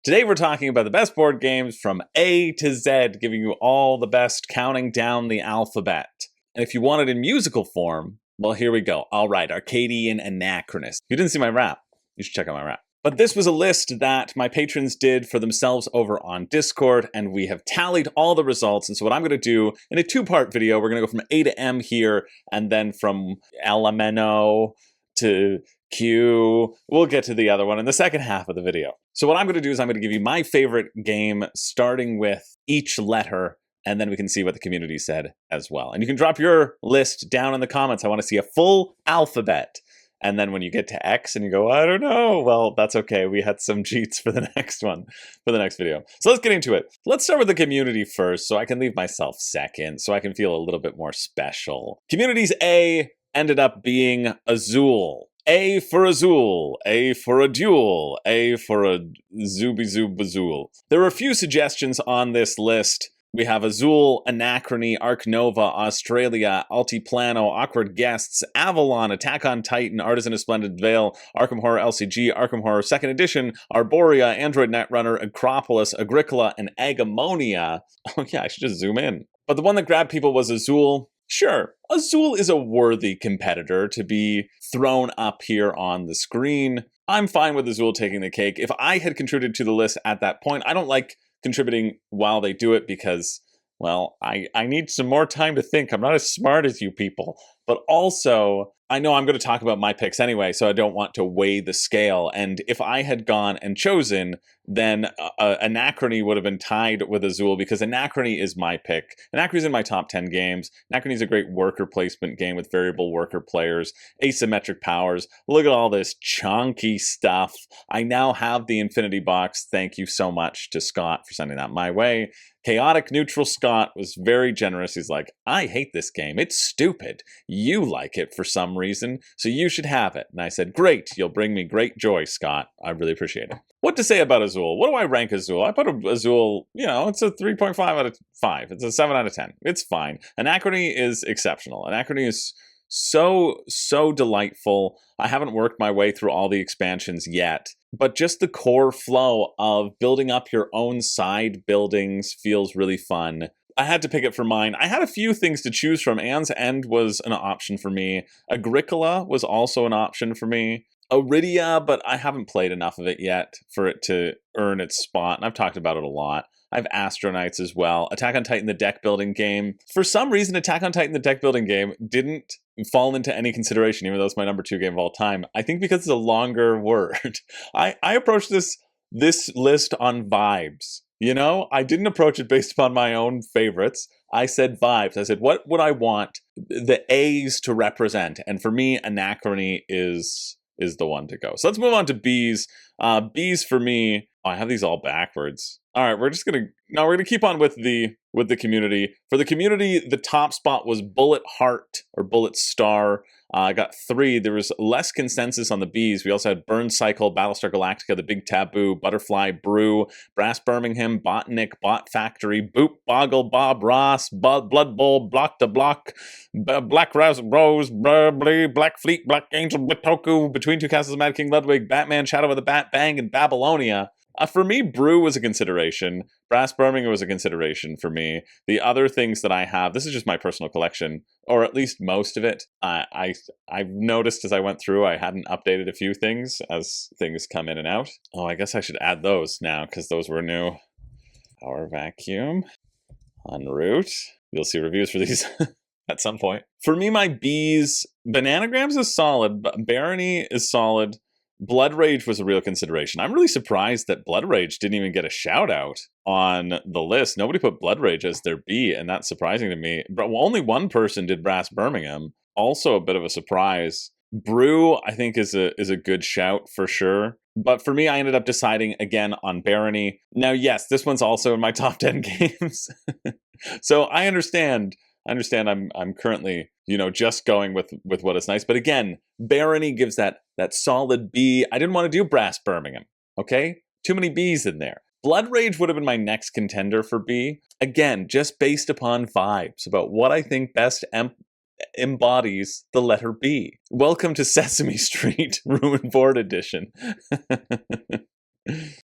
Today we're talking about the best board games from A to Z, giving you all the best, counting down the alphabet. And if you want it in musical form, well, here we go. All right, Arcadian Anachronist. If you didn't see my rap, you should check out my rap. But this was a list that my patrons did for themselves over on Discord, and we have tallied all the results. And so what I'm going to do in a two-part video, we're going to go from A to M here, and then from LMNO to Q. We'll get to the other one in the second half of the video. So what I'm going to do is I'm going to give you my favorite game, starting with each letter, and then we can see what the community said as well. And you can drop your list down in the comments. I want to see a full alphabet. And then when you get to X and you go, I don't know, well, that's okay. We had some cheats for the next one, for the next video. So let's get into it. Let's start with the community first, so I can leave myself second, so I can feel a little bit more special. Community's A ended up being Azul. A for Azul, A for a duel, A for a Zooby-Zoob-Azul. There were a few suggestions on this list. We have Azul, Anachrony, Arc Nova, Australia, Altiplano, Awkward Guests, Avalon, Attack on Titan, Artisan of Splendid Vale, Arkham Horror LCG, Arkham Horror 2nd Edition, Arborea, Android Netrunner, Acropolis, Agricola, and Agamonia. Oh yeah, I should just zoom in. But the one that grabbed people was Azul. Sure, Azul is a worthy competitor to be thrown up here on the screen. I'm fine with Azul taking the cake. If I had contributed to the list at that point, I don't like contributing while they do it because, well, I need some more time to think. I'm not as smart as you people. But also, I know I'm going to talk about my picks anyway, so I don't want to weigh the scale. And if I had gone and chosen, then Anachrony would have been tied with Azul because Anachrony is my pick. Anachrony's in my top 10 games. Anachrony's a great worker placement game with variable worker players, asymmetric powers. Look at all this chunky stuff. I now have the Infinity Box. Thank you so much to Scott for sending that my way. Chaotic Neutral Scott was very generous. He's like, I hate this game. It's stupid. You like it for some reason, so you should have it. And I said, great. You'll bring me great joy, Scott. I really appreciate it. What to say about Azul? What do I rank Azul? I put Azul, you know, it's a 3.5 out of 5. It's a 7 out of 10. It's fine. Anachrony is exceptional. Anachrony is so delightful. I haven't worked my way through all the expansions yet, but just the core flow of building up your own side buildings feels really fun. I had to pick it for mine. I had a few things to choose from. Anne's End was an option for me. Agricola was also an option for me. Aridia, but I haven't played enough of it yet for it to earn its spot, and I've talked about it a lot. I have Astronauts as well. Attack on Titan, the deck building game. For some reason, Attack on Titan, the deck building game didn't fall into any consideration, even though it's my number 2 game of all time. I think because it's a longer word. I approached this list on vibes. You know, I didn't approach it based upon my own favorites. I said vibes. I said, what would I want the A's to represent? And for me, Anachrony is the one to go. So let's move on to B's. B's for me, oh, I have these all backwards. All right, we're gonna keep on with the community. For the community, the top spot was Bullet Heart or Bullet Star. I got 3. There was less consensus on the B's. We also had Burn Cycle, Battlestar Galactica, The Big Taboo, Butterfly Brew, Brass Birmingham, Botnik, Bot Factory, Boop, Boggle, Bob Ross, Blood Bowl, Block to Block, Black Rose, Black Fleet, Black Angel, Bitoku, Between Two Castles, Mad King Ludwig, Batman, Shadow of the Bat, Bang, and Babylonia. For me, Brew was a consideration. Brass Birmingham was a consideration for me. The other things that I have, this is just my personal collection, or at least most of it. I've noticed as I went through, I hadn't updated a few things as things come in and out. Oh, I guess I should add those now because those were new. Power Vacuum, En route. You'll see reviews for these at some point. For me, my B's, Bananagrams is solid, Barony is solid. Blood Rage was a real consideration. I'm really surprised that Blood Rage didn't even get a shout out on the list. Nobody put Blood Rage as their B, and that's surprising to me. But only one person did Brass Birmingham. Also a bit of a surprise. Brew, I think, is a good shout for sure. But for me, I ended up deciding again on Barony. Now, yes, this one's also in my top 10 games. So I understand I'm currently, you know, just going with what is nice. But again, Barony gives that solid B. I didn't want to do Brass Birmingham, okay? Too many B's in there. Blood Rage would have been my next contender for B. Again, just based upon vibes about what I think best embodies the letter B. Welcome to Sesame Street, Ruin Board Edition.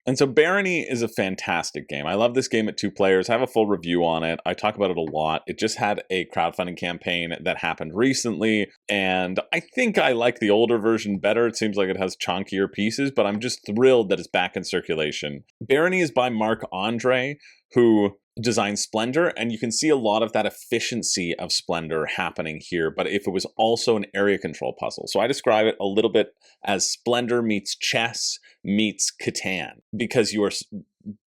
And so Barony is a fantastic game. I love this game at 2 players. I have a full review on it. I talk about it a lot. It just had a crowdfunding campaign that happened recently, and I think I like the older version better. It seems like it has chunkier pieces, but I'm just thrilled that it's back in circulation. Barony is by Marc Andre, who designed Splendor, and you can see a lot of that efficiency of Splendor happening here, but if it was also an area control puzzle. So I describe it a little bit as Splendor meets chess meets Catan, because you are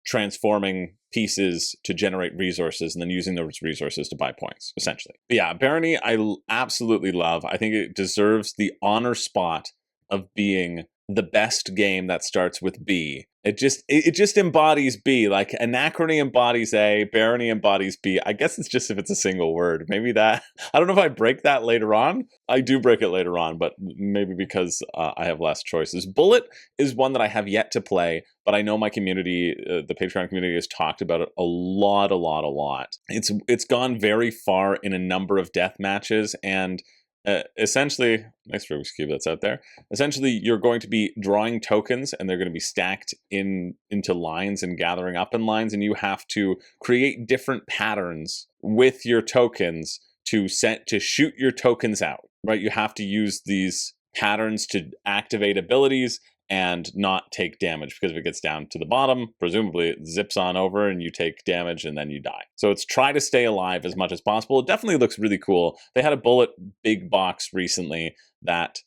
transforming pieces to generate resources and then using those resources to buy points, essentially. But yeah, Barony I absolutely love. I think it deserves the honor spot of being the best game that starts with B. It just embodies B. Like Anachrony embodies A, Barony embodies B. I guess it's just if it's a single word. Maybe that, I don't know if I break that later on. I do break it later on, but maybe because I have less choices. Bullet is one that I have yet to play, but I know my community, the Patreon community, has talked about it a lot. It's gone very far in a number of death matches, and essentially, nice Rubik's Cube that's out there. Essentially, you're going to be drawing tokens, and they're going to be stacked into lines and gathering up in lines, and you have to create different patterns with your tokens to shoot your tokens out. Right? You have to use these patterns to activate abilities and not take damage, because if it gets down to the bottom, presumably it zips on over and you take damage and then you die. So it's try to stay alive as much as possible. It definitely looks really cool. They had a Bullet big box recently that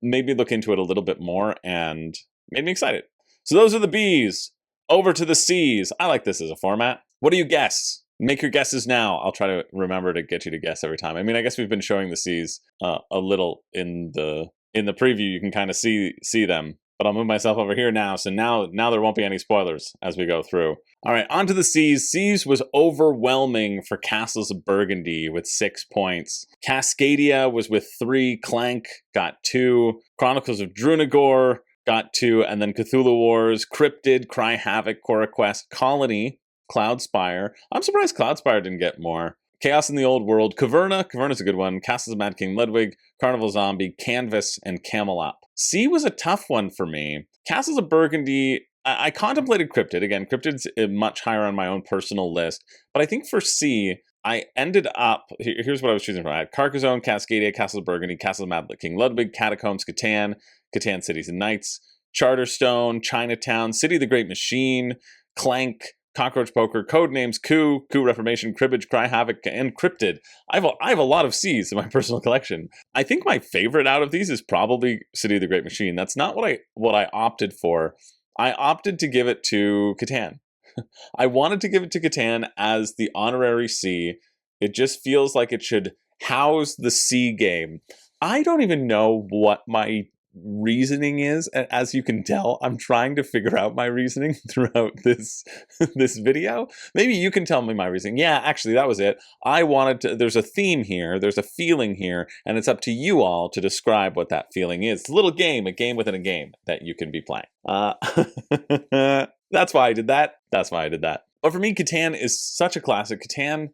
made me look into it a little bit more and made me excited. So those are the Bs. Over to the Cs. I like this as a format. What do you guess? Make your guesses now. I'll try to remember to get you to guess every time. I mean, I guess we've been showing the Cs a little in the preview. You can kind of see them. But I'll move myself over here now, so now there won't be any spoilers as we go through. All right, on to the Cs. Cs was overwhelming for Castles of Burgundy with 6 points. Cascadia was with 3. Clank got 2. Chronicles of Drunagor got 2. And then Cthulhu Wars, Cryptid, Cry Havoc, Cora Quest, Colony, Cloudspire. I'm surprised Cloudspire didn't get more. Chaos in the Old World, Caverna's a good one, Castles of Mad King Ludwig, Carnival Zombie, Canvas, and Camelot. C was a tough one for me. Castles of Burgundy, I contemplated Cryptid. Again, Cryptid's much higher on my own personal list. But I think for C, I ended up, here's what I was choosing from. I had Carcassonne, Cascadia, Castles of Burgundy, Castles of Mad King Ludwig, Catacombs, Catan, Catan Cities and Knights, Charterstone, Chinatown, City of the Great Machine, Clank, Cockroach Poker, Codenames, Coup Reformation, Cribbage, Cry Havoc, and Cryptid. I have a lot of C's in my personal collection. I think my favorite out of these is probably City of the Great Machine. That's not what I opted for. I opted to give it to Catan. I wanted to give it to Catan as the honorary C. It just feels like it should house the C game. I don't even know what my reasoning is. As you can tell, I'm trying to figure out my reasoning throughout this video. Maybe you can tell me my reasoning. Yeah, actually, that was it. I wanted to, there's a theme here, there's a feeling here, and it's up to you all to describe what that feeling is. It's a little game, a game within a game that you can be playing. That's why I did that. But for me, Catan is such a classic. Catan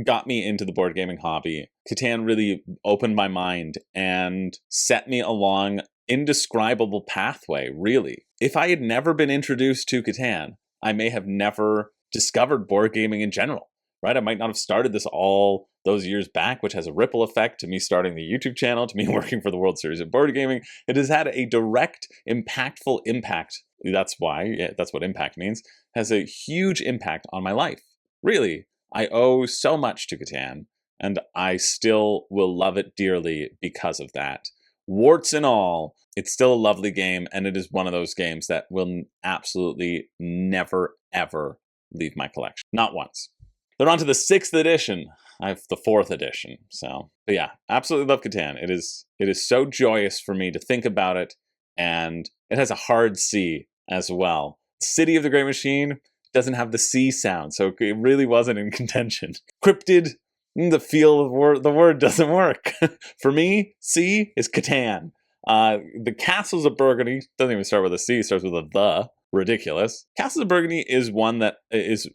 got me into the board gaming hobby. Catan really opened my mind and set me along indescribable pathway, really. If I had never been introduced to Catan, I may have never discovered board gaming in general, right? I might not have started this all those years back, which has a ripple effect to me starting the YouTube channel, to me working for the World Series of Board Gaming. It has had a direct, impactful impact. That's what impact means. Has a huge impact on my life. Really, I owe so much to Catan, and I still will love it dearly because of that. Warts and all, it's still a lovely game, and it is one of those games that will absolutely never, ever leave my collection. Not once. They're on to the 6th edition. I have the 4th edition. But yeah, absolutely love Catan. It is so joyous for me to think about it, and it has a hard C as well. City of the Great Machine doesn't have the C sound, so it really wasn't in contention. Cryptid, the feel of the word doesn't work. For me, C is Catan. The Castles of Burgundy doesn't even start with a C, it starts with a the. Ridiculous. Castles of Burgundy is one that is,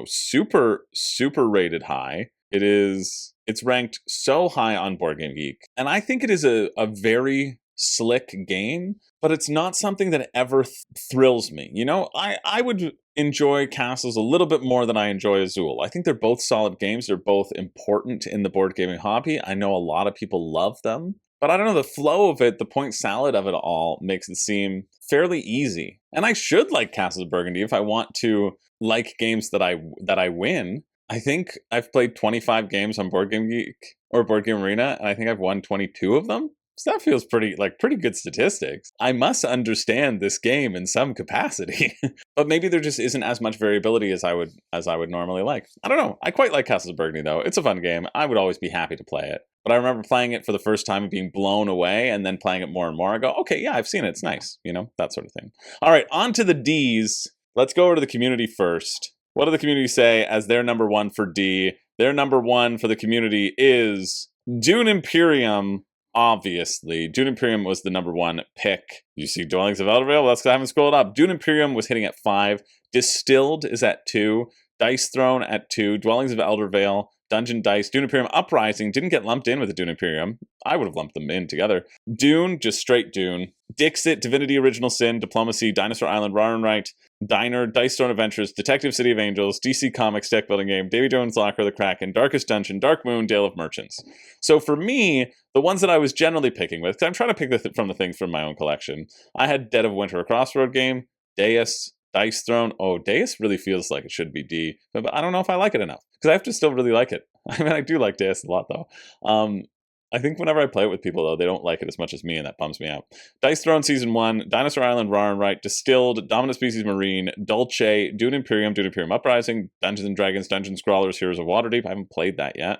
super, super rated high. It's ranked so high on Board Game Geek. And I think it is a very slick game, but it's not something that ever thrills me. You know, I would enjoy Castles a little bit more than I enjoy Azul. I think they're both solid games. They're both important in the board gaming hobby. I know a lot of people love them, but I don't know, the flow of it, the point salad of it all makes it seem fairly easy. And I should like Castles of Burgundy if I want to like games that I win. I think I've played 25 games on Board Game Geek or Board Game Arena, and I think I've won 22 of them. So that feels pretty good statistics. I must understand this game in some capacity. But maybe there just isn't as much variability as I would normally like. I don't know. I quite like Castles of Burgundy though. It's a fun game. I would always be happy to play it. But I remember playing it for the first time and being blown away, and then playing it more and more. I go, okay, yeah, I've seen it. It's nice. You know, that sort of thing. All right, on to the Ds. Let's go over to the community first. What do the community say as their number one for D? Their number one for the community is Dune Imperium. Obviously, Dune Imperium was the number one pick. You see Dwellings of Eldervale? Well, that's because I haven't scrolled up. Dune Imperium was hitting at 5. Distilled is at 2. Dice Throne at 2. Dwellings of Eldervale. Dungeon Dice. Dune Imperium Uprising didn't get lumped in with the Dune Imperium. I would have lumped them in together. Dune, just straight Dune. Dixit, Divinity Original Sin, Diplomacy, Dinosaur Island, Rawrenreit, Diner, Dice Throne Adventures, Detective City of Angels, DC Comics deck building game, Davy Jones' Locker, The Kraken, Darkest Dungeon, Dark Moon, Dale of Merchants. So for me, the ones that I was generally picking with, because I'm trying to pick from the things from my own collection, I had Dead of Winter, a Crossroad game, Deus, Dice Throne. Oh, Deus really feels like it should be D, but I don't know if I like it enough, because I have to still really like it. I mean, I do like Deus a lot, though. I think whenever I play it with people, though, they don't like it as much as me, and that bums me out. Dice Throne Season 1, Dinosaur Island, Rawrenreit, Distilled, Dominant Species Marine, Dulce, Dune Imperium Uprising, Dungeons & Dragons, Dungeon Scrawlers, Heroes of Waterdeep. I haven't played that yet,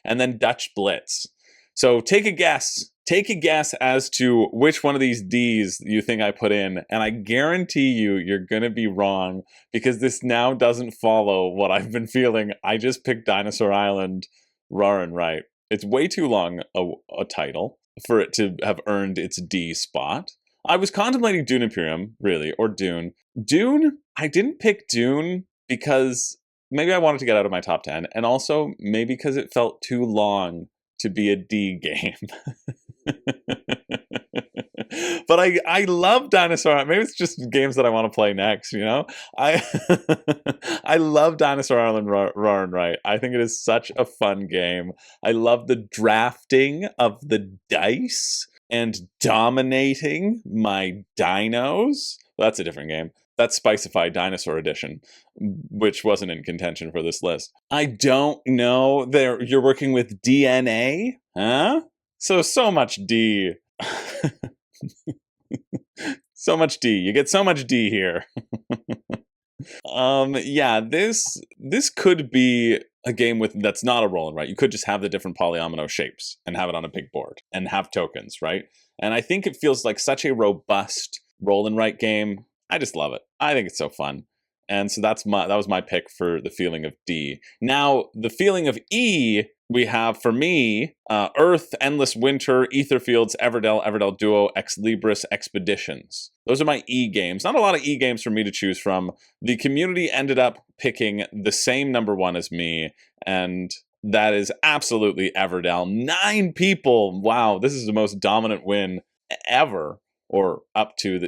and then Dutch Blitz. So take a guess. Take a guess as to which one of these Ds you think I put in, and I guarantee you're going to be wrong, because this now doesn't follow what I've been feeling. I just picked Dinosaur Island, Rawrenreit. It's way too long a title for it to have earned its D spot. I was contemplating Dune Imperium, really, or Dune. Dune, I didn't pick Dune because maybe I wanted to get out of my top 10, and also maybe because it felt too long to be a D game. But I love Dinosaur. Maybe it's just games that I want to play next, you know? I love Dinosaur Island Rawrenreit. I think it is such a fun game. I love the drafting of the dice and dominating my dinos. Well, that's a different game. That's Spicify Dinosaur Edition, which wasn't in contention for this list. I don't know. You're working with DNA? Huh? So much D. So much D. You get so much D here. Yeah, this could be a game that's not a roll and write. You could just have the different polyomino shapes and have it on a big board and have tokens, right? And I think it feels like such a robust roll and write game. I just love it. I think it's so fun. And so that was my pick for the feeling of D. Now, the feeling of E, we have for me, Earth, Endless Winter, Etherfields, Everdell Duo, Ex Libris, Expeditions. Those are my E games. Not a lot of E games for me to choose from. The community ended up picking the same number one as me, and that is absolutely Everdell. 9 people. Wow, this is the most dominant win ever, or up to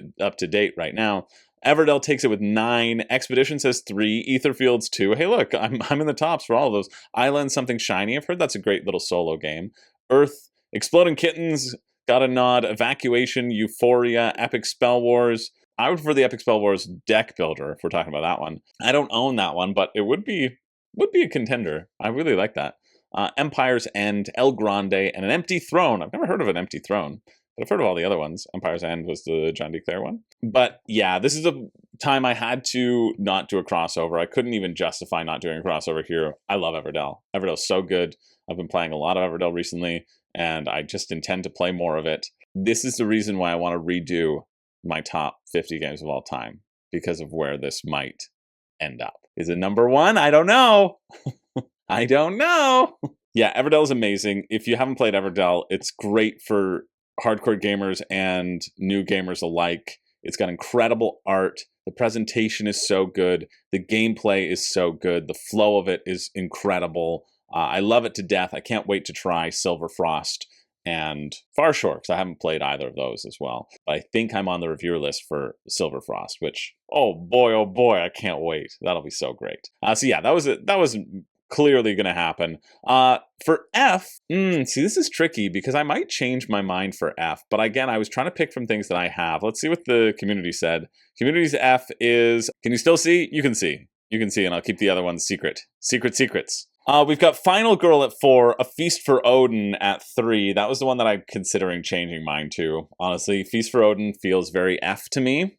date right now. Everdell takes it with 9. Expedition says 3. Etherfields 2. Hey, look, I'm in the tops for all of those. Island Something Shiny. I've heard that's a great little solo game. Earth, Exploding Kittens, got a nod. Evacuation, Euphoria, Epic Spell Wars. I would prefer the Epic Spell Wars deck builder if we're talking about that one. I don't own that one, but it would be a contender. I really like that. Empire's End, El Grande, and an Empty Throne. I've never heard of an Empty Throne, but I've heard of all the other ones. Empire's End was the John D. Clare one. But yeah, this is a time I had to not do a crossover. I couldn't even justify not doing a crossover here. I love Everdell. Everdell's so good. I've been playing a lot of Everdell recently, and I just intend to play more of it. This is the reason why I want to redo my top 50 games of all time, because of where this might end up. Is it number 1? I don't know. I don't know. Yeah, Everdell is amazing. If you haven't played Everdell, it's great for hardcore gamers and new gamers alike. It's got incredible art. The presentation is so good. The gameplay is so good. The flow of it is incredible. I love it to death. I can't wait to try Silver Frost and Far Shore, because I haven't played either of those as well. But I think I'm on the reviewer list for Silver Frost, which, oh boy, I can't wait. That'll be so great. So yeah, that was clearly going to happen. For F, see, this is tricky because I might change my mind for F, but again, I was trying to pick from things that I have. Let's see what the community said. Community's F is, can you still see? You can see. You can see, and I'll keep the other ones secret. Secrets. We've got Final Girl at 4, A Feast for Odin at 3. That was the one that I'm considering changing mine to. Honestly, Feast for Odin feels very F to me.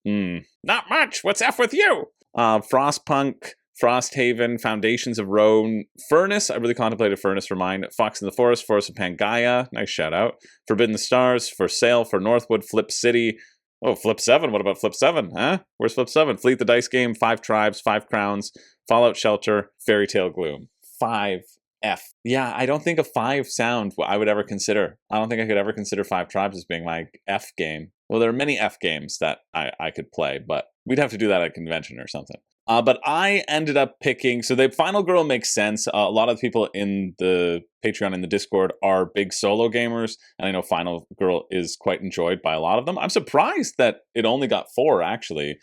Not much. What's F with you? Frostpunk, Frosthaven, Foundations of Rome, Furnace. I really contemplated Furnace for mine. Fox in the Forest, Forest of Pangaea. Nice shout out. Forbidden Stars, For Sale, for Northwood, Flip City. Oh, Flip 7. What about Flip 7? Huh? Where's Flip 7? Fleet the Dice Game, 5 Tribes, 5 Crowns, Fallout Shelter, Fairy Tale Gloom. 5 F. Yeah, I don't think a 5 sound I would ever consider. I don't think I could ever consider 5 Tribes as being my F game. Well, there are many F games that I could play, but we'd have to do that at a convention or something. But I ended up picking, so the Final Girl makes sense. A lot of the people in the Patreon and the Discord are big solo gamers, and I know Final Girl is quite enjoyed by a lot of them. I'm surprised that it only got 4, actually.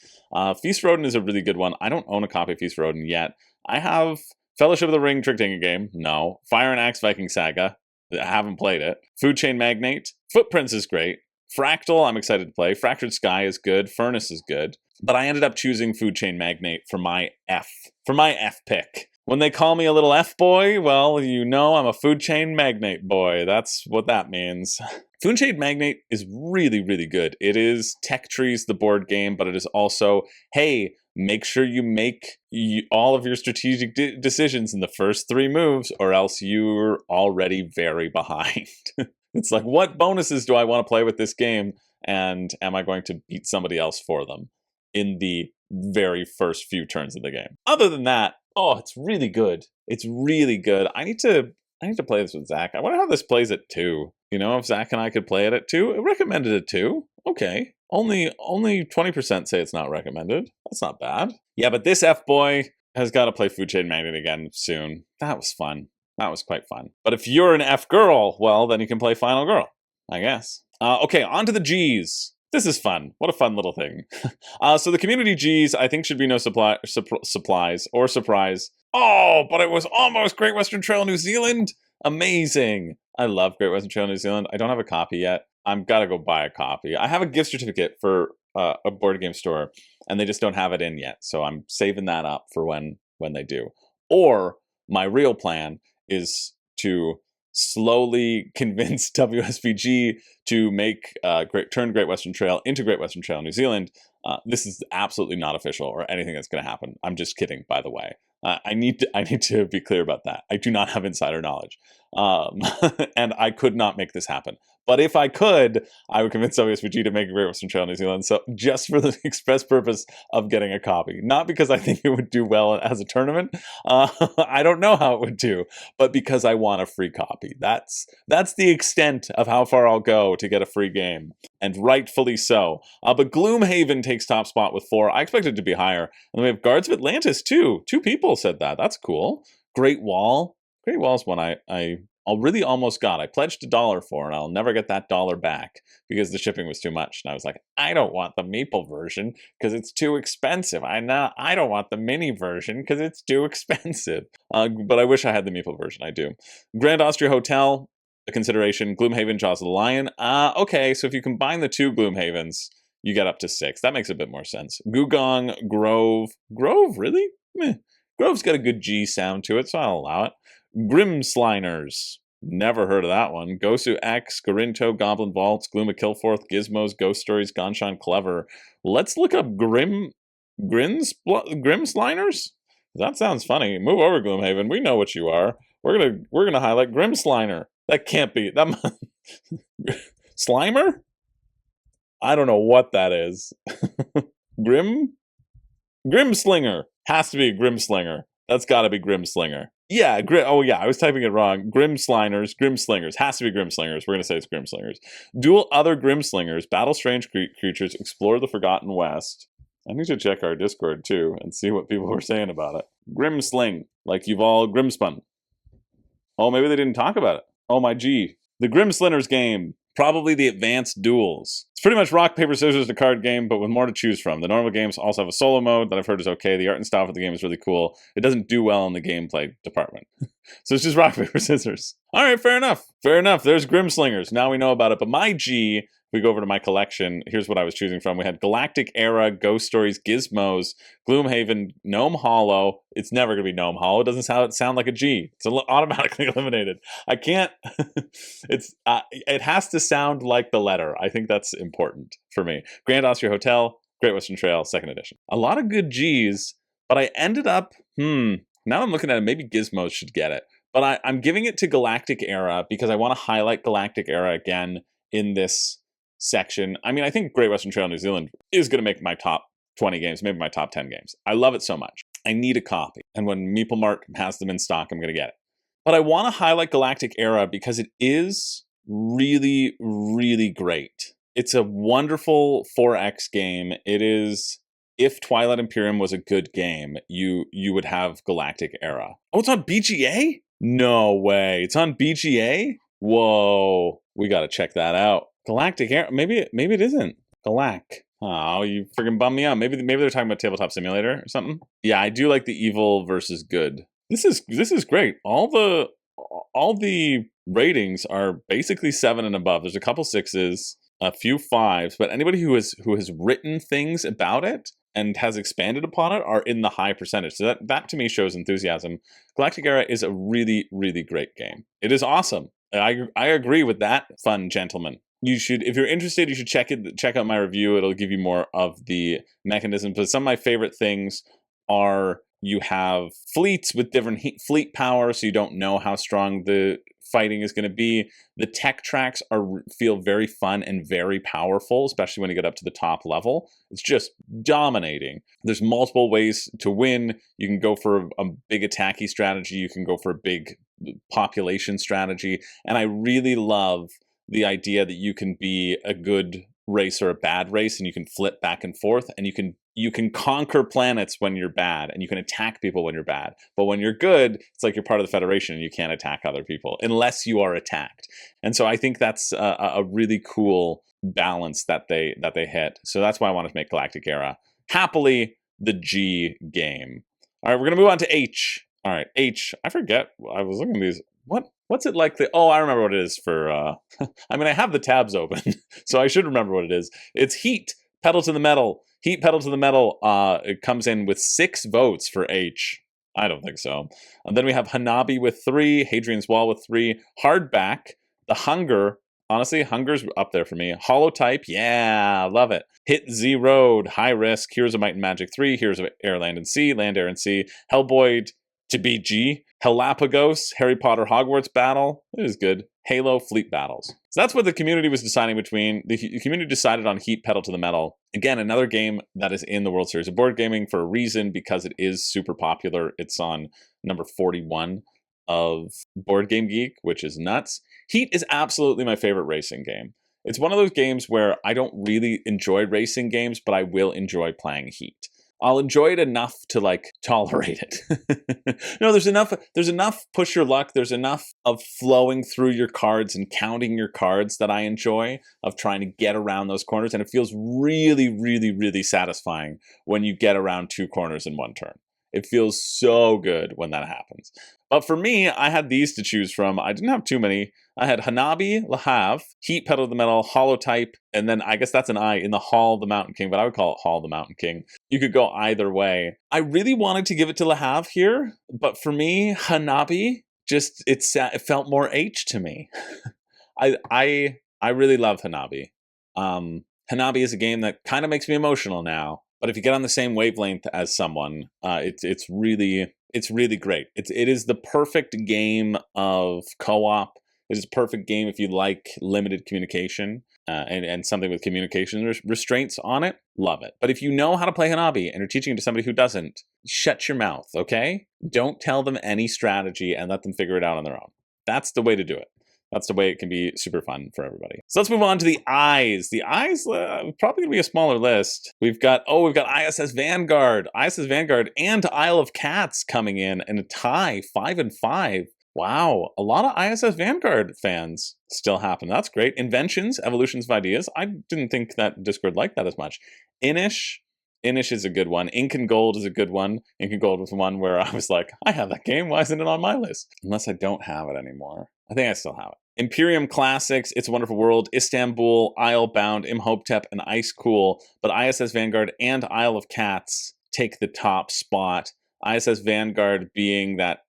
Feast for Odin is a really good one. I don't own a copy of Feast for Odin yet. I have Fellowship of the Ring Trick Taking Game. No. Fire and Axe Viking Saga. I haven't played it. Food Chain Magnate. Footprints is great. Fractal, I'm excited to play. Fractured Sky is good. Furnace is good. But I ended up choosing Food Chain Magnate for my F pick. When they call me a little F boy, well, you know I'm a Food Chain Magnate boy. That's what that means. Food Chain Magnate is really, really good. It is Tech Trees, the board game, but it is also, hey, make sure you make all of your strategic decisions in the first 3 moves, or else you're already very behind. It's like, what bonuses do I want to play with this game, and am I going to beat somebody else for them in the very first few turns of the game? Other than that, oh, it's really good. It's really good. I need to play this with Zach. I wonder how this plays at 2. You know, if Zach and I could play it at 2, it recommended at 2. Okay. Only 20% say it's not recommended. That's not bad. Yeah, but this F-boy has got to play Food Chain Magnate again soon. That was fun. That was quite fun. But if you're an F-girl, well, then you can play Final Girl, I guess. Okay, on to the Gs. This is fun. What a fun little thing. So the community Gs, I think, should be no supplies or surprise. Oh, but it was almost Great Western Trail New Zealand. Amazing. I love Great Western Trail New Zealand. I don't have a copy yet. I've got to go buy a copy. I have a gift certificate for a board game store, and they just don't have it in yet. So I'm saving that up for when they do. Or my real plan is to slowly convince WSBG to make turn Great Western Trail into Great Western Trail New Zealand. This is absolutely not official or anything that's going to happen. I'm just kidding, by the way. I need to be clear about that. I do not have insider knowledge, and I could not make this happen. But if I could, I would convince WSBG to make a Great Western Trail New Zealand. So just for the express purpose of getting a copy, not because I think it would do well as a tournament. I don't know how it would do, but because I want a free copy. That's the extent of how far I'll go to get a free game, and rightfully so. But Gloomhaven takes top spot with 4. I expect it to be higher. And we have Guards of Atlantis too. 2 people said that. That's cool. Great Wall. Great Wall's one I really almost got. I pledged $1 for, and I'll never get that $1 back because the shipping was too much. And I was like, I don't want the Meeple version because it's too expensive. I don't want the mini version because it's too expensive. But I wish I had the Meeple version. I do. Grand Austria Hotel, a consideration. Gloomhaven, Jaws of the Lion. Okay, so if you combine the 2 Gloomhavens, you get up to 6. That makes a bit more sense. Gugong, Grove. Grove, really? Meh. Grove's got a good G sound to it, so I'll allow it. Grimsliners. Never heard of that one. Gosu X, Corinto, Goblin Vaults, Gloom of Kilforth, Gizmos, Ghost Stories, Gonshan Clever. Let's look up Grimsliners? That sounds funny. Move over, Gloomhaven. We know what you are. We're gonna highlight Grimsliner. That can't be that. Slimer? I don't know what that is. Grimslinger. Has to be a Grimslinger. That's got to be Grimslinger. Yeah, I was typing it wrong. Grimslingers. Has to be Grimslingers. We're going to say it's Grimslingers. Duel other Grimslingers. Battle strange creatures. Explore the Forgotten West. I need to check our Discord, too, and see what people were saying about it. Grimsling. Like you've all Grimspun. Oh, maybe they didn't talk about it. Oh, my G. The Grim Slingers game, probably the Advanced Duels. It's pretty much rock, paper, scissors, the card game, but with more to choose from. The normal games also have a solo mode that I've heard is okay. The art and style for the game is really cool. It doesn't do well in the gameplay department. So it's just rock, paper, scissors. All right, fair enough. Fair enough. There's Grim Slingers. Now we know about it. But my G, if we go over to my collection, here's what I was choosing from. We had Galactic Era, Ghost Stories, Gizmos, Gloomhaven, Gnome Hollow. It's never going to be Gnome Hollow. It doesn't sound like a G. It's automatically eliminated. I can't. It has to sound like the letter. I think that's important for me. Grand Austria Hotel, Great Western Trail, 2nd edition. A lot of good G's, but I ended up, now I'm looking at it, maybe Gizmos should get it. But I'm giving it to Galactic Era because I want to highlight Galactic Era again in this section. I mean, I think Great Western Trail New Zealand is going to make my top 20 games, maybe my top 10 games. I love it so much. I need a copy. And when Meeple Mart has them in stock, I'm going to get it. But I want to highlight Galactic Era because it is really, really great. It's a wonderful 4X game. It is, if Twilight Imperium was a good game, you would have Galactic Era. Oh, it's on BGA? No way. It's on BGA? Whoa. We got to check that out. Galactic Era. Maybe it isn't. Galac. Oh, you freaking bummed me out. Maybe they're talking about Tabletop Simulator or something. Yeah, I do like the evil versus good. This is great. All the ratings are basically 7 and above. There's a couple 6s, a few 5s, but anybody who has written things about it and has expanded upon it are in the high percentage. So that to me shows enthusiasm. Galactic Era is a really, really great game. It is awesome. I agree with that, fun gentleman. You should, if you're interested, you should check out my review. It'll give you more of the mechanisms. But some of my favorite things are you have fleets with different fleet power, so you don't know how strong the fighting is going to be. The tech tracks feel very fun and very powerful, especially when you get up to the top level. It's just dominating. There's multiple ways to win. You can go for a big attacky strategy. You can go for a big population strategy. And I really love the idea that you can be a good race or a bad race, and you can flip back and forth, and you can conquer planets when you're bad, and you can attack people when you're bad. But when you're good, it's like you're part of the Federation and you can't attack other people unless you are attacked. And so I think that's a really cool balance that they hit. So that's why I wanted to make Galactic Era happily the G game. All right, we're gonna move on to H. All right, H. I forget. I was looking at these. What's it like? I remember what it is for. I mean, I have the tabs open, so I should remember what it is. It's Heat, Pedal to the Metal. Heat, Pedal to the Metal. It comes in with 6 votes for H. I don't think so. And then we have Hanabi with 3, Hadrian's Wall with 3, Hardback, The Hunger. Honestly, Hunger's up there for me. Holotype, yeah, love it. Hit Z Road, High Risk, Heroes of Might and Magic 3, Heroes of Air, Land, and Sea, Land, Air, and Sea, Hellboy to BG, Helapagos, Harry Potter Hogwarts Battle. It is good. Halo Fleet Battles. So that's what the community was deciding between. The community decided on Heat, Pedal to the Metal. Again, another game that is in the World Series of Board Gaming for a reason, because it is super popular. It's on number 41 of Board Game Geek, which is nuts. Heat is absolutely my favorite racing game. It's one of those games where I don't really enjoy racing games, but I will enjoy playing Heat. I'll enjoy it enough to tolerate it. No, there's enough push your luck. There's enough of flowing through your cards and counting your cards that I enjoy, of trying to get around those corners. And it feels really, really, really satisfying when you get around 2 corners in one turn. It feels so good when that happens. But for me, I had these to choose from. I didn't have too many. I had Hanabi, Le Havre, Heat, Pedal to the Metal, Holotype, and then I guess that's an I in the Hall the Mountain King, but I would call it Hall the Mountain King. You could go either way. I really wanted to give it to Le Havre here, but for me, Hanabi, it felt more H to me. I really love Hanabi. Hanabi is a game that kind of makes me emotional now. But if you get on the same wavelength as someone, it's really great. It is the perfect game of co-op. It is a perfect game if you like limited communication and something with communication restraints on it. Love it. But if you know how to play Hanabi and you're teaching it to somebody who doesn't, shut your mouth, okay? Don't tell them any strategy and let them figure it out on their own. That's the way to do it. That's the way it can be super fun for everybody. So let's move on to the I's. The I's, probably going to be a smaller list. We've got ISS Vanguard. ISS Vanguard and Isle of Cats coming in a tie, 5 and 5. Wow, a lot of ISS Vanguard fans still happen. That's great. Inventions, Evolutions of Ideas. I didn't think that Discord liked that as much. Inish. Inish is a good one. Ink and Gold is a good one. Ink and Gold was one where I was like, I have that game. Why isn't it on my list? Unless I don't have it anymore. I think I still have it. Imperium Classics, It's a Wonderful World, Istanbul, Islebound, Imhotep, and Ice Cool. But ISS Vanguard and Isle of Cats take the top spot. ISS Vanguard being that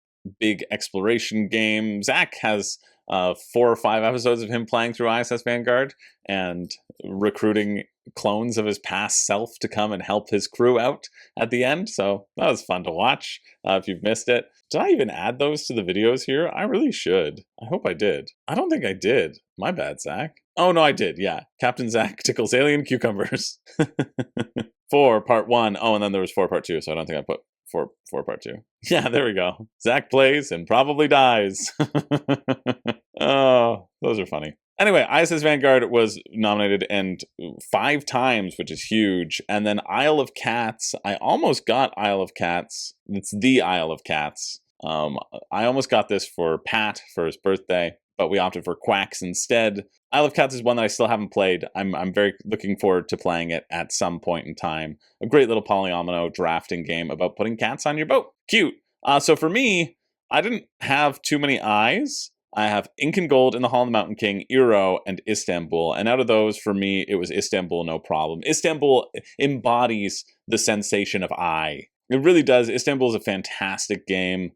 big exploration game. Zach has 4 or 5 episodes of him playing through ISS Vanguard and recruiting clones of his past self to come and help his crew out at the end. So that was fun to watch if you've missed it. Did I even add those to the videos here? I really should. I hope I did. I don't think I did. My bad, Zach. Oh, no, I did. Yeah. Captain Zach tickles alien cucumbers. 4 part 1. Oh, and then there was 4 part 2, so I don't think I put 4 part 2. Yeah, there we go. Zach plays and probably dies. Oh, those are funny. Anyway, ISS Vanguard was nominated and 5 times, which is huge. And then Isle of Cats. I almost got Isle of Cats. It's the Isle of Cats. I almost got this for Pat for his birthday, but we opted for Quacks instead. Isle of Cats is one that I still haven't played. I'm very looking forward to playing it at some point in time. A great little polyomino drafting game about putting cats on your boat. Cute. So for me, I didn't have too many eyes. I have Ink and Gold in the Hall of the Mountain King, Eero, and Istanbul. And out of those, for me, it was Istanbul, no problem. Istanbul embodies the sensation of eye. It really does. Istanbul is a fantastic game.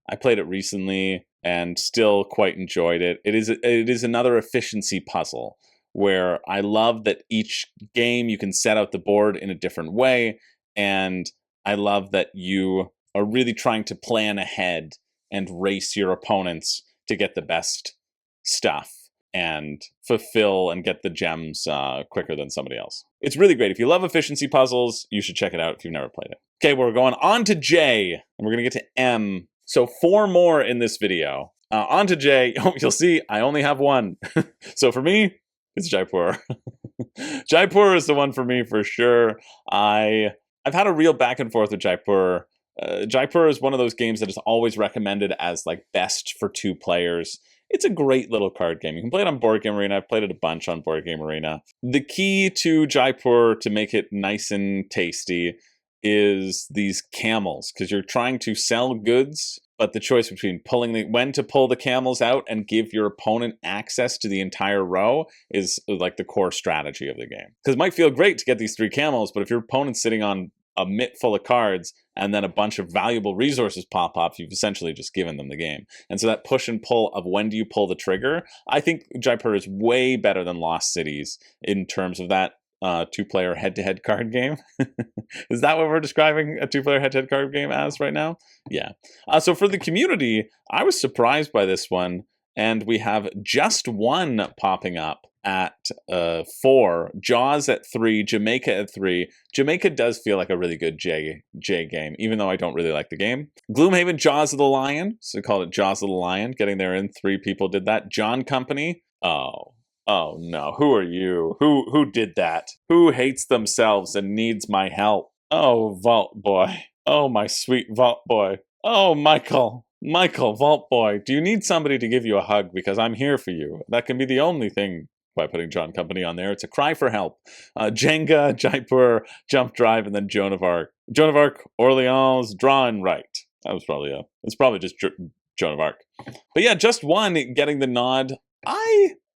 I played it recently and still quite enjoyed it. It is another efficiency puzzle where I love that each game you can set out the board in a different way, and I love that you are really trying to plan ahead and race your opponents to get the best stuff and fulfill and get the gems quicker than somebody else. It's really great. If you love efficiency puzzles, you should check it out if you've never played it. Okay, we're going on to J, and we're going to get to M. So 4 more in this video. On to J. Oh, you'll see, I only have 1. So for me, it's Jaipur. Jaipur is the one for me for sure. I've had a real back and forth with Jaipur. Jaipur is one of those games that is always recommended as like best for 2 players. It's a great little card game. You can play it on Board Game Arena. I've played it a bunch on Board Game Arena. The key to Jaipur to make it nice and tasty is these camels, because you're trying to sell goods, but the choice between when to pull the camels out and give your opponent access to the entire row is like the core strategy of the game. Because it might feel great to get these 3 camels, but if your opponent's sitting on a mitt full of cards and then a bunch of valuable resources pop up, you've essentially just given them the game. And so that push and pull of when do you pull the trigger, I think Jaipur is way better than Lost Cities in terms of that 2-player head-to-head card game. Is that what we're describing a 2-player head-to-head card game as right now? Yeah. So for the community, I was surprised by this one, and we have Just One popping up at 4, Jaws at 3, Jamaica at 3. Jamaica does feel like a really good J game, even though I don't really like the game. Gloomhaven, Jaws of the Lion, so we called it Jaws of the Lion. Getting there in 3 people did that. John Company. Oh no, who are you? Who did that? Who hates themselves and needs my help? Oh, Vault Boy. Oh, my sweet Vault Boy. Oh, Michael, Vault Boy. Do you need somebody to give you a hug? Because I'm here for you. That can be the only thing by putting John Company on there. It's a cry for help. Jenga, Jaipur, Jump Drive, and then Joan of Arc. Joan of Arc, Orleans, Draw and Write. It's probably just Joan of Arc. But yeah, Just One getting the nod.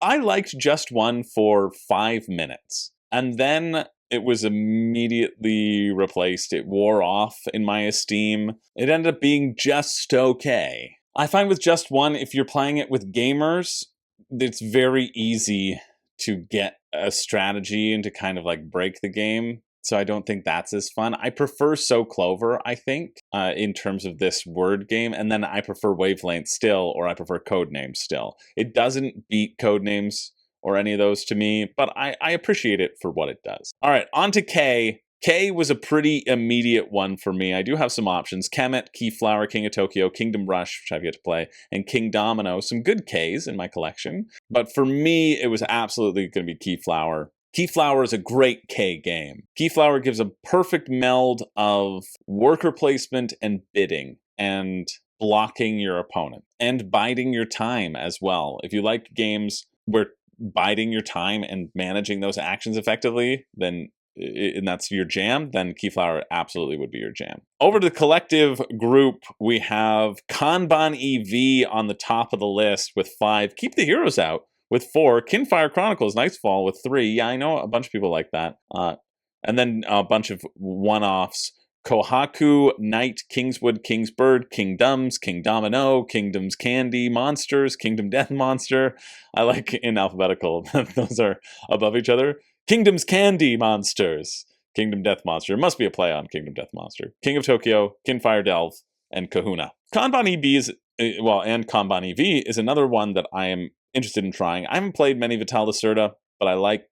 I liked Just One for 5 minutes, and then it was immediately replaced. It wore off in my esteem. It ended up being just okay. I find with Just One, if you're playing it with gamers, it's very easy to get a strategy and to kind of like break the game. So I don't think that's as fun. I prefer So Clover, I think, in terms of this word game. And then I prefer Wavelength still, or I prefer Codenames still. It doesn't beat Codenames or any of those to me, but I appreciate it for what it does. All right, on to K. K was a pretty immediate one for me. I do have some options. Kemet, Keyflower, King of Tokyo, Kingdom Rush, which I've yet to play, and King Domino. Some good Ks in my collection. But for me, it was absolutely going to be Keyflower. Keyflower is a great K game. Keyflower gives a perfect meld of worker placement and bidding. And blocking your opponent and biding your time as well. If you like games where biding your time and managing those actions effectively, then and that's your jam, then Keyflower absolutely would be your jam. Over to the collective group, we have Kanban EV on the top of the list with 5. Keep the Heroes Out with 4. Kinfire Chronicles, Nightfall with 3. Yeah, I know a bunch of people like that. And then a bunch of one-offs. Kohaku, Knight, Kingswood, Kingsbird, Kingdoms, King Domino, Kingdoms Candy, Monsters, Kingdom Death Monster. I like in alphabetical, those are above each other. Kingdoms Candy Monsters, Kingdom Death Monster. It must be a play on Kingdom Death Monster. King of Tokyo, Kinfire Delve, and Kahuna. Kanban EB is, and Kanban EV is another one that I am interested in trying. I haven't played many Vital Lacerda, but I liked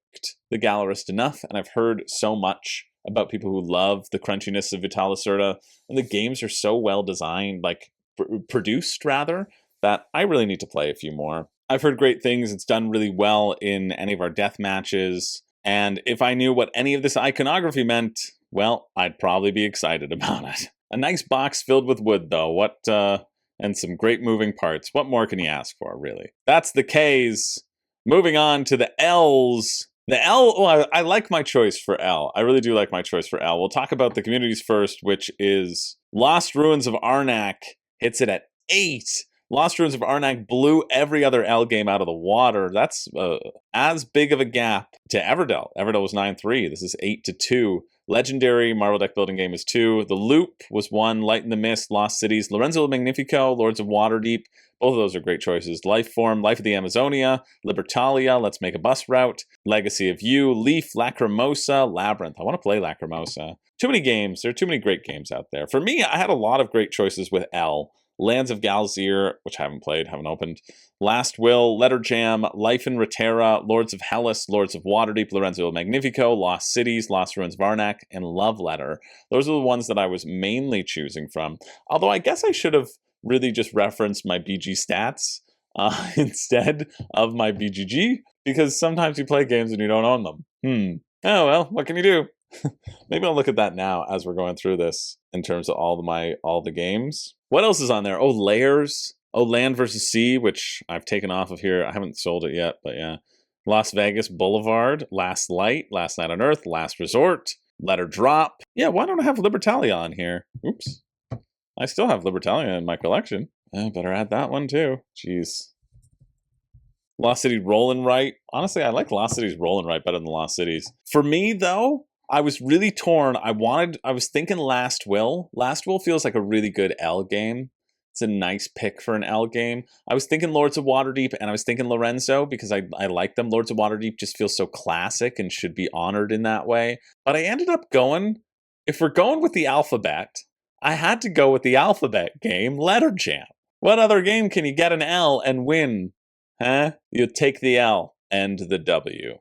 the Gallerist enough, and I've heard so much about people who love the crunchiness of Vital Lacerda, and the games are so well designed, like produced rather, that I really need to play a few more. I've heard great things. It's done really well in any of our death matches, and if I knew what any of this iconography meant, well, I'd probably be excited about it. A nice box filled with wood, though. And some great moving parts. What more can you ask for, really? That's the Ks. Moving on to the Ls. The L, well, I like my choice for L. I really do like my choice for L. We'll talk about the communities first, which is Lost Ruins of Arnak. Hits it at 8. Lost Ruins of Arnak blew every other L game out of the water. That's as big of a gap to Everdell. Everdell was 9-3. This is 8-2. Legendary Marvel deck building game is 2. The Loop was 1. Light in the Mist, Lost Cities. Lorenzo Magnifico, Lords of Waterdeep. Both of those are great choices. Lifeform, Life of the Amazonia, Libertalia, Let's Make a Bus Route, Legacy of You, Leaf, Lacrimosa, Labyrinth. I want to play Lacrimosa. Too many games. There are too many great games out there. For me, I had a lot of great choices with L. Lands of Galzir, which I haven't played, haven't opened. Last Will, Letter Jam, Life in Reterra, Lords of Hellas, Lords of Waterdeep, Lorenzo Magnifico, Lost Cities, Lost Ruins of Arnak, and Love Letter. Those are the ones that I was mainly choosing from. Although I guess I should have really just referenced my BG stats instead of my BGG, because sometimes you play games and you don't own them. Oh well, what can you do? Maybe I'll look at that now as we're going through this in terms of all the games. What else is on there? Oh, Layers. Oh, Land vs. Sea, which I've taken off of here. I haven't sold it yet, but yeah. Las Vegas Boulevard, Last Light, Last Night on Earth, Last Resort, Letter Drop. Yeah, why don't I have Libertalia on here? Oops. I still have Libertalia in my collection. I better add that one too. Jeez. Lost City Rollin' Right. Honestly, I like Lost Cities Rollin' Right better than Lost Cities. For me, though, I was really torn. I was thinking Last Will. Last Will feels like a really good L game. It's a nice pick for an L game. I was thinking Lords of Waterdeep, and I was thinking Lorenzo because I like them. Lords of Waterdeep just feels so classic and should be honored in that way. But I ended up going, if we're going with the alphabet, I had to go with the alphabet game, Letter Jam. What other game can you get an L and win? Huh? You take the L and the W.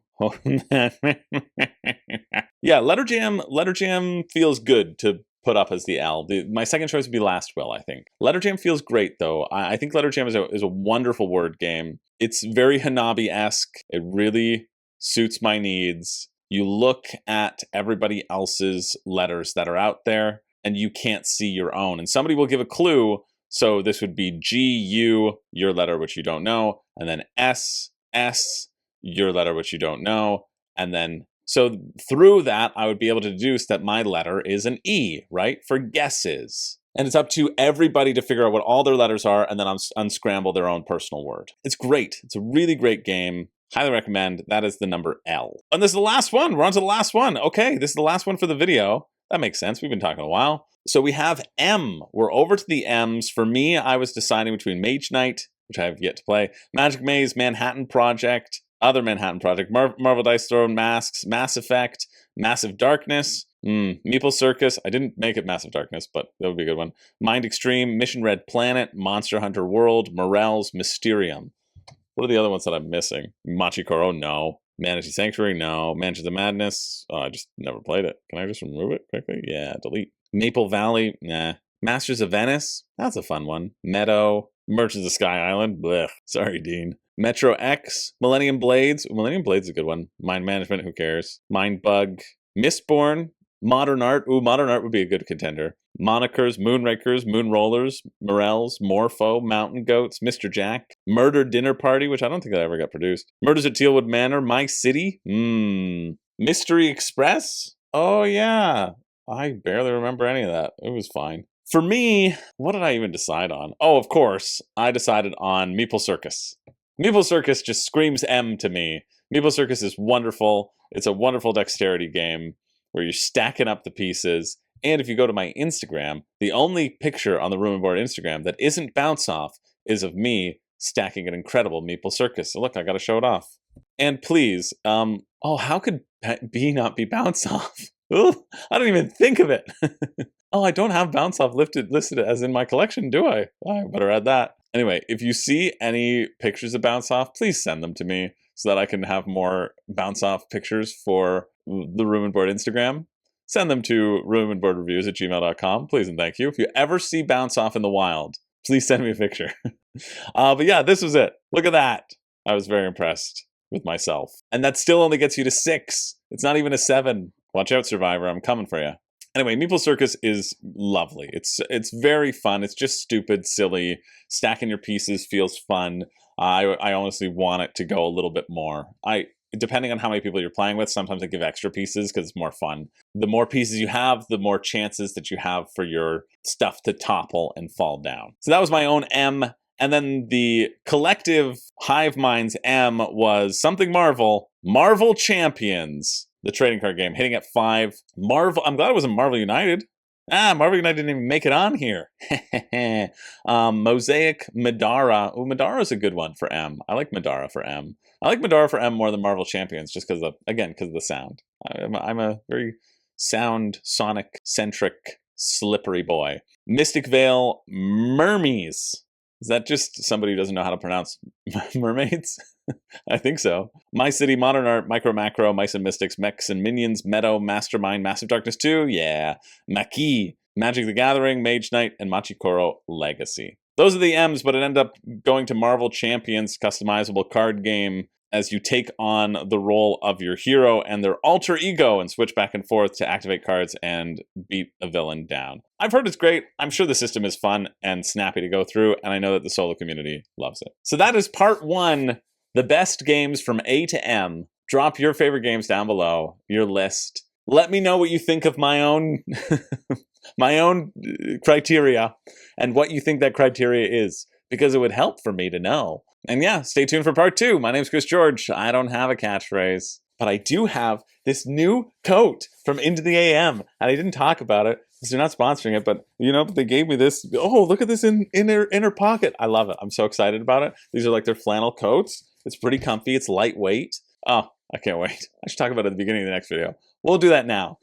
Yeah, Letter Jam feels good to put up as the L. My second choice would be Last Will, I think. Letter Jam feels great, though. I think Letter Jam is a wonderful word game. It's very Hanabi-esque. It really suits my needs. You look at everybody else's letters that are out there, and you can't see your own. And somebody will give a clue. So this would be G, U, your letter, which you don't know, and then S, S, your letter, which you don't know, and then so through that, I would be able to deduce that my letter is an E, right, for guesses. And it's up to everybody to figure out what all their letters are and then unscramble their own personal word. It's great. It's a really great game. Highly recommend. That is the number L. And this is the last one. We're on to the last one. Okay, this is the last one for the video. That makes sense. We've been talking a while. So we have M. We're over to the M's. For me, I was deciding between Mage Knight, which I have yet to play, Magic Maze, Manhattan Project, other Manhattan Project, Marvel Dice Throne Masks, Mass Effect, Massive Darkness, Meeple Circus. I didn't make it Massive Darkness, but that would be a good one. Mind Extreme, Mission Red Planet, Monster Hunter World, Morels, Mysterium. What are the other ones that I'm missing? Machikoro, no. Manatee Sanctuary, no. Mansions of Madness, I just never played it. Can I just remove it quickly? Yeah, delete. Maple Valley, nah. Masters of Venice, that's a fun one. Meadow, Merchants of Sky Island, blech. Sorry, Dean. Metro X, Millennium Blades. Millennium Blades is a good one. Mind Management, who cares? Mind Bug, Mistborn. Modern art. Ooh, modern art would be a good contender. Monikers, Moonrakers, Moonrollers, Morels, Morpho, Mountain Goats, Mr. Jack, Murder Dinner Party, which I don't think that ever got produced. Murders at Tealwood Manor, My City, Mystery Express. Oh yeah, I barely remember any of that. It was fine. For me, what did I even decide on? Oh, of course, I decided on Meeple Circus. Meeple Circus just screams M to me. Meeple Circus is wonderful. It's a wonderful dexterity game where you're stacking up the pieces. And if you go to my Instagram, the only picture on the Room and Board Instagram that isn't bounce off is of me stacking an incredible Meeple Circus. So look, I got to show it off. And please, how could B not be bounce off? Ooh, I didn't even think of it. Oh, I don't have bounce off listed as in my collection, do I? I better add that. Anyway, if you see any pictures of bounce off, please send them to me so that I can have more bounce off pictures for the Room and Board Instagram. Send them to roomandboardreviews@gmail.com, please and thank you. If you ever see bounce off in the wild, please send me a picture. But yeah, this was it. Look at that. I was very impressed with myself. And that still only gets you to 6. It's not even a 7. Watch out, Survivor. I'm coming for you. Anyway, Meeple Circus is lovely. It's very fun. It's just stupid, silly. Stacking your pieces feels fun. I honestly want it to go a little bit more. Depending on how many people you're playing with, sometimes I give extra pieces because it's more fun. The more pieces you have, the more chances that you have for your stuff to topple and fall down. So that was my own M. And then the collective Hive Minds M was something Marvel. Marvel Champions, the trading card game, hitting at 5. Marvel, I'm glad it wasn't Marvel United. Marvel United didn't even make it on here. Mosaic Madara. Oh, Madara's a good one for M. I like Madara for M. I like Madara for M more than Marvel Champions, just because of the sound. I'm a very sound, sonic-centric, slippery boy. Mystic Vale Mermies. Is that just somebody who doesn't know how to pronounce mermaids? I think so. My City, Modern Art, Micro Macro, Mice and Mystics, Mechs and Minions, Meadow, Mastermind, Massive Darkness 2, yeah. Maki, Magic the Gathering, Mage Knight, and Machikoro Legacy. Those are the M's, but it ended up going to Marvel Champions, customizable card game, as you take on the role of your hero and their alter ego and switch back and forth to activate cards and beat a villain down. I've heard it's great. I'm sure the system is fun and snappy to go through, and I know that the solo community loves it. So that is part 1, the best games from A to M. Drop your favorite games down below, your list. Let me know what you think of my own my own criteria and what you think that criteria is, because it would help for me to know. And yeah, stay tuned for part 2. My name's Chris George. I don't have a catchphrase, but I do have this new coat from Into the AM, and I didn't talk about it because they're not sponsoring it, but they gave me this. Oh, look at this in their inner pocket. I love it. I'm so excited about it. These are like their flannel coats. It's pretty comfy. It's lightweight. Oh, I can't wait. I should talk about it at the beginning of the next video. We'll do that now.